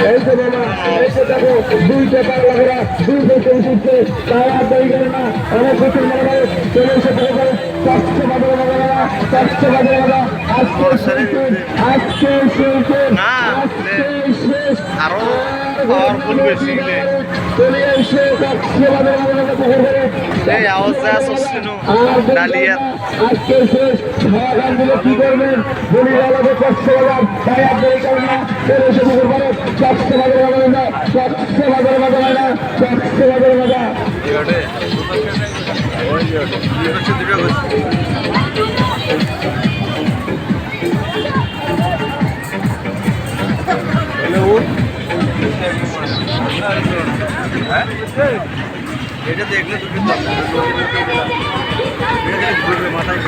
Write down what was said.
এই যে বাবা এই যে দেখো দুইটা পাগলা দুইটা উঠছে তারা দেরি করে না অনেক কিছু মনে করে চলে এসে দেখো চারশো বাজারে বাবা চারশো বাজারে বাবা আজকে শেষ আরো পাওয়ারফুল বেশি চলে এসে চারশো বাজারে বাবা এই আওয়াজটা আসছে ডালিয়া আজকে শেষ গানগুলো কি করবেন বলি আলাদা চারশো বাজার তাই আর দেরি করে না চলে এসে পুকুর পারে চারশো বাজারে বাবা না চারশো বাজারে বাবা না চারশো বাজারে বাবা এটা দেখলে দুটো মাথায়